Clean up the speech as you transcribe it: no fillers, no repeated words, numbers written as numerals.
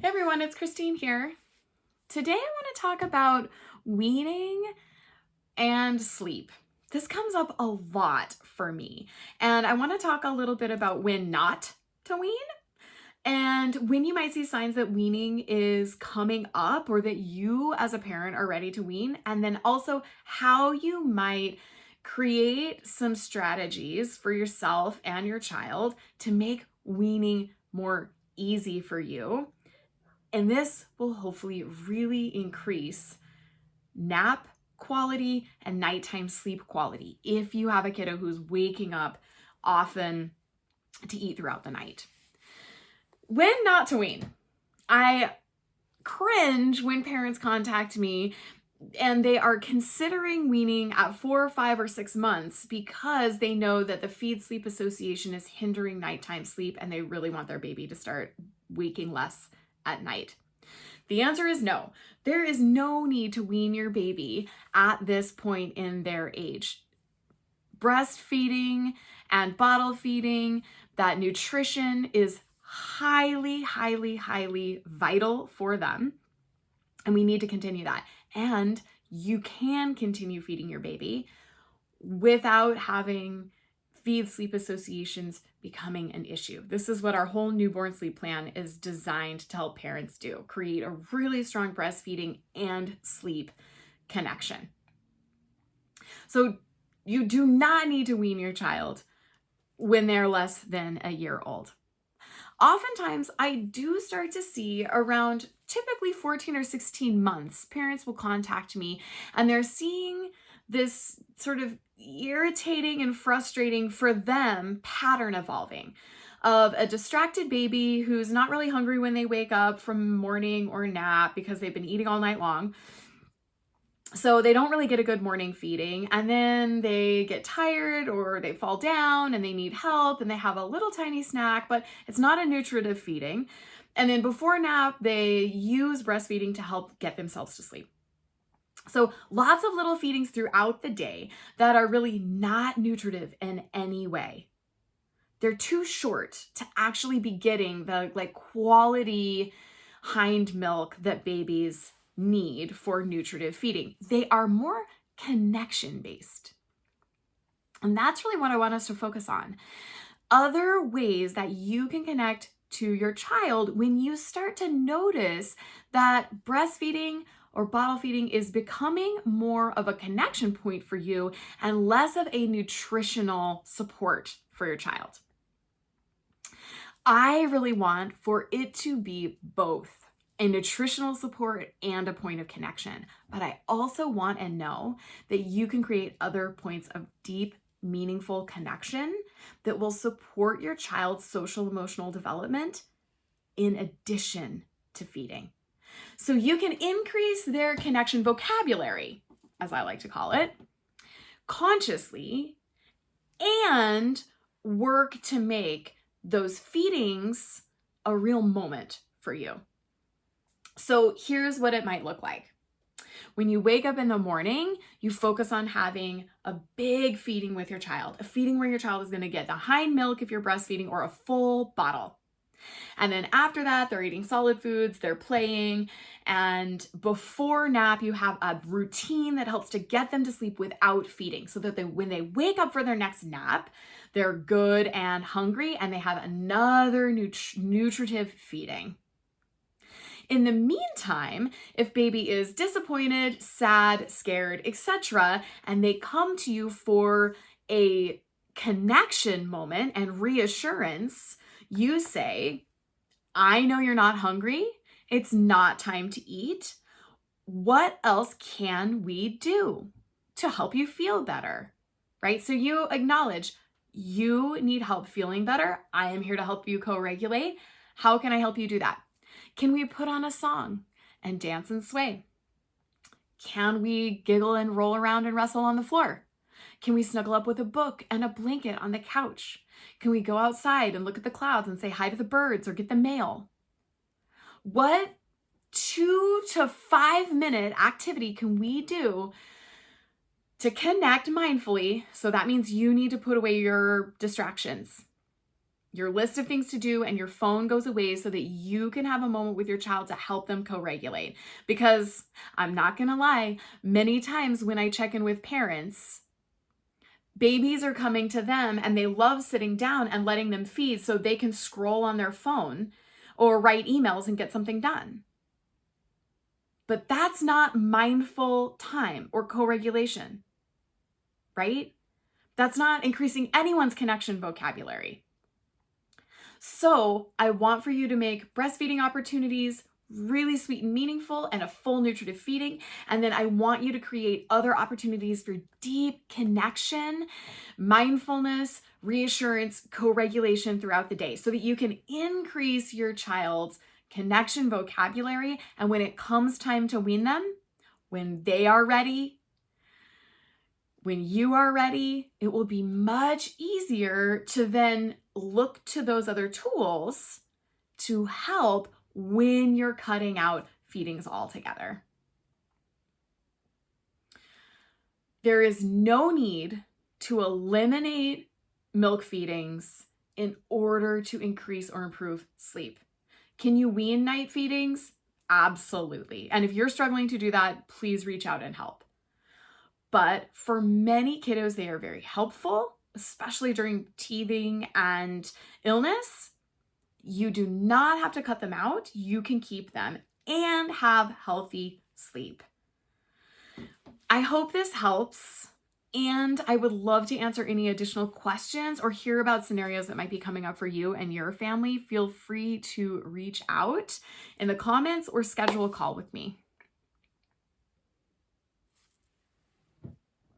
Hey everyone, it's Christine here. Today I want to talk about weaning and sleep. This comes up a lot for me, and I want to talk a little bit about when not to wean and when you might see signs that weaning is coming up or that you as a parent are ready to wean, and then also how you might create some strategies for yourself and your child to make weaning more easy for you. And this will hopefully really increase nap quality and nighttime sleep quality if you have a kiddo who's waking up often to eat throughout the night. When not to wean. I cringe when parents contact me and they are considering weaning at 4 or 5 or 6 months because they know that the feed sleep association is hindering nighttime sleep and they really want their baby to start waking less at night. The answer is no. There is no need to wean your baby at this point in their age. Breastfeeding and bottle feeding, that nutrition is highly, highly, highly vital for them. And we need to continue that. And you can continue feeding your baby without having feed sleep associations becoming an issue. This is what our whole newborn sleep plan is designed to help parents do. Create a really strong breastfeeding and sleep connection. So you do not need to wean your child when they're less than a year old. Oftentimes, I do start to see around typically 14 or 16 months, parents will contact me and they're seeing this sort of irritating and frustrating for them pattern evolving of a distracted baby who's not really hungry when they wake up from morning or nap because they've been eating all night long. So they don't really get a good morning feeding, and then they get tired or they fall down and they need help and they have a little tiny snack, but it's not a nutritive feeding. And then before nap, they use breastfeeding to help get themselves to sleep. So lots of little feedings throughout the day that are really not nutritive in any way. They're too short to actually be getting the quality hind milk that babies need for nutritive feeding. They are more connection based. And that's really what I want us to focus on. Other ways that you can connect to your child when you start to notice that breastfeeding or bottle feeding is becoming more of a connection point for you and less of a nutritional support for your child. I really want for it to be both a nutritional support and a point of connection, but I also want and know that you can create other points of deep, meaningful connection that will support your child's social emotional development in addition to feeding. So you can increase their connection vocabulary, as I like to call it, consciously, and work to make those feedings a real moment for you. So here's what it might look like. When you wake up in the morning, you focus on having a big feeding with your child, a feeding where your child is going to get the hind milk if you're breastfeeding or a full bottle. And then after that, they're eating solid foods, they're playing, and before nap, you have a routine that helps to get them to sleep without feeding so that when they wake up for their next nap, they're good and hungry and they have another nutritive feeding. In the meantime, if baby is disappointed, sad, scared, etc., and they come to you for a connection moment and reassurance, you say, I know you're not hungry. It's not time to eat. What else can we do to help you feel better? Right? So you acknowledge you need help feeling better. I am here to help you co-regulate. How can I help you do that? Can we put on a song and dance and sway? Can we giggle and roll around and wrestle on the floor? Can we snuggle up with a book and a blanket on the couch? Can we go outside and look at the clouds and say hi to the birds or get the mail? What 2 to 5 minute activity can we do to connect mindfully? So that means you need to put away your distractions. your list of things to do and your phone goes away so that you can have a moment with your child to help them co-regulate. Because I'm not gonna lie, many times when I check in with parents, babies are coming to them and they love sitting down and letting them feed so they can scroll on their phone or write emails and get something done. But that's not mindful time or co-regulation, right? That's not increasing anyone's connection vocabulary. So I want for you to make breastfeeding opportunities really sweet and meaningful and a full nutritive feeding. And then I want you to create other opportunities for deep connection, mindfulness, reassurance, co-regulation throughout the day so that you can increase your child's connection vocabulary. And when it comes time to wean them, when they are ready, when you are ready, it will be much easier to then look to those other tools to help when you're cutting out feedings altogether. There is no need to eliminate milk feedings in order to increase or improve sleep. Can you wean night feedings? Absolutely. And if you're struggling to do that, please reach out and help. But for many kiddos, they are very helpful, especially during teething and illness. You do not have to cut them out. You can keep them and have healthy sleep. I hope this helps. And I would love to answer any additional questions or hear about scenarios that might be coming up for you and your family. Feel free to reach out in the comments or schedule a call with me.